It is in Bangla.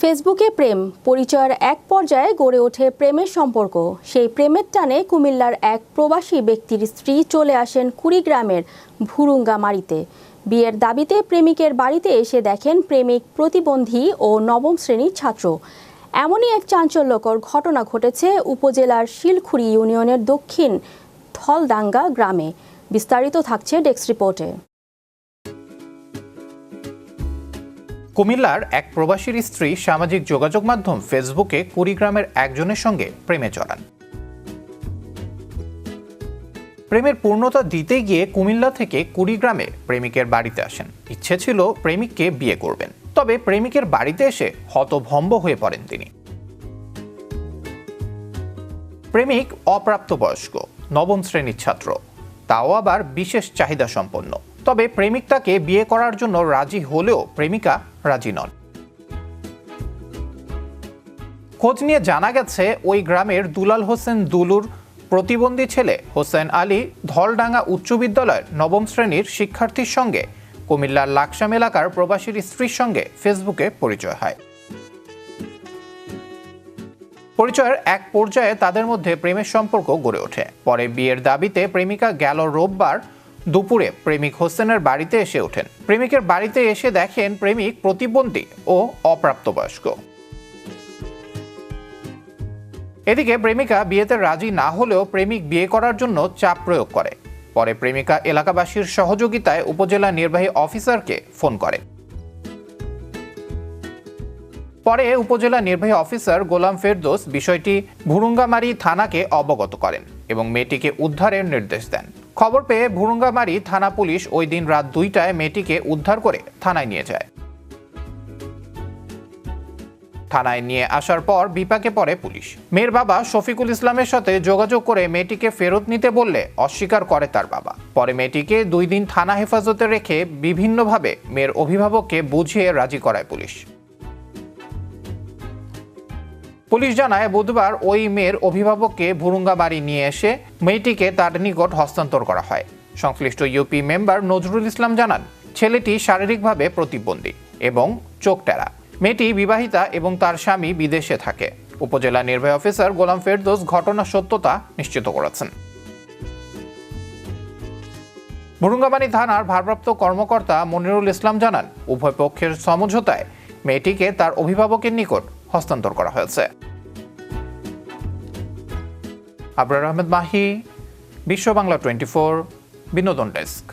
ফেসবুকে প্রেম পরিচয়ের এক পর্যায়ে গড়ে ওঠে প্রেমের সম্পর্ক। সেই প্রেমের টানে কুমিল্লার এক প্রবাসী ব্যক্তির স্ত্রী চলে আসেন কুড়িগ্রামের ভুরুঙ্গামারীতে। বিয়ের দাবিতে প্রেমিকের বাড়িতে এসে দেখেন প্রেমিক প্রতিবন্ধী ও নবম শ্রেণীর ছাত্র। এমনই এক চাঞ্চল্যকর ঘটনা ঘটেছে উপজেলার শিলখুড়ি ইউনিয়নের দক্ষিণ থলদাঙ্গা গ্রামে। বিস্তারিত থাকছে ডেস্ক রিপোর্টে। কুমিল্লার এক প্রবাসীর স্ত্রী সামাজিক যোগাযোগ মাধ্যম ফেসবুকে কুড়িগ্রামের একজনের সঙ্গে প্রেমে জড়ান। প্রেমের পূর্ণতা দিতে গিয়ে কুমিল্লা থেকে কুড়িগ্রামে প্রেমিকের বাড়িতে আসেন। ইচ্ছে ছিল প্রেমিককে বিয়ে করবেন, তবে প্রেমিকের বাড়িতে এসে হতভম্ব হয়ে পড়েন তিনি। প্রেমিক অপ্রাপ্তবয়স্ক নবম শ্রেণীর ছাত্র, তাও আবার বিশেষ চাহিদা সম্পন্ন। তবে প্রেমিক তাকে বিয়ে করার জন্য রাজি হলেও প্রেমিকা রাজি নন। খোঁজ নিয়ে জানা গেছে ওই গ্রামের দুলাল হোসেন দুলুর প্রতিবন্ধী ছেলে হোসেন আলী ধলডাঙ্গা উচ্চ বিদ্যালয়ের নবম শ্রেণীর শিক্ষার্থীর সঙ্গে কুমিল্লার লাকসাম এলাকার প্রবাসীর স্ত্রীর সঙ্গে ফেসবুকে পরিচয় হয়। পরিচয়ের এক পর্যায়ে তাদের মধ্যে প্রেমের সম্পর্ক গড়ে ওঠে। পরে বিয়ের দাবিতে প্রেমিকা গেল রোববার দুপুরে প্রেমিক হোসেনের বাড়িতে এসে ওঠেন। প্রেমিকের বাড়িতে এসে দেখেন প্রেমিক প্রতিবন্ধী ও অপ্রাপ্তবয়স্ক। এদিকে প্রেমিকা বিয়েতে রাজি না হলেও প্রেমিক বিয়ে করার জন্য চাপ প্রয়োগ করে। পরে প্রেমিকা এলাকাবাসীর সহযোগিতায় উপজেলা নির্বাহী অফিসারকে ফোন করে। পরে উপজেলা নির্বাহী অফিসার গোলাম ফেরদৌস বিষয়টি ভুরুঙ্গামারী থানাকে অবগত করেন এবং মেয়েটিকে উদ্ধারের নির্দেশ দেন। খবর পেয়ে ভুরুঙ্গামারী থানা পুলিশ ওই দিন রাত 2টায় মেয়েটিকে উদ্ধার করে থানায় নিয়ে যায়। থানায় নিয়ে আসার পর বিপাকে পড়ে পুলিশ। মেয়ের বাবা শফিকুল ইসলামের সাথে যোগাযোগ করে মেয়েটিকে ফেরত নিতে বললে অস্বীকার করে তার বাবা। পরে মেয়েটিকে 2 দিন থানা হেফাজতে রেখে বিভিন্নভাবে মেয়ের অভিভাবককে বুঝিয়ে রাজি করায় পুলিশ। পুলিশ জানায় বুধবার ওই মেয়ের অভিভাবককে ভুরুঙ্গামারী নিয়ে এসে মেয়েটিকে তার নিকট হস্তান্তর করা হয়। সংশ্লিষ্ট ইউপি মেম্বার নজরুল ইসলাম জানান, ছেলেটি শারীরিকভাবে প্রতিবন্ধী এবং চোখ টেরা। মেয়েটি বিবাহিতা এবং তার স্বামী বিদেশে থাকে। উপজেলা নির্বাহী অফিসার গোলাম ফেরদৌস ঘটনার সত্যতা নিশ্চিত করেছেন। ভুরুঙ্গামারী থানার ভারপ্রাপ্ত কর্মকর্তা মনিরুল ইসলাম জানান, উভয় পক্ষের সমঝোতায় মেয়েটিকে তার অভিভাবকের নিকট হস্তান্তর করা হয়েছে। আবরার আহমেদ মাহি, বিশ্ব বাংলা 24, বিনোদন ডেস্ক।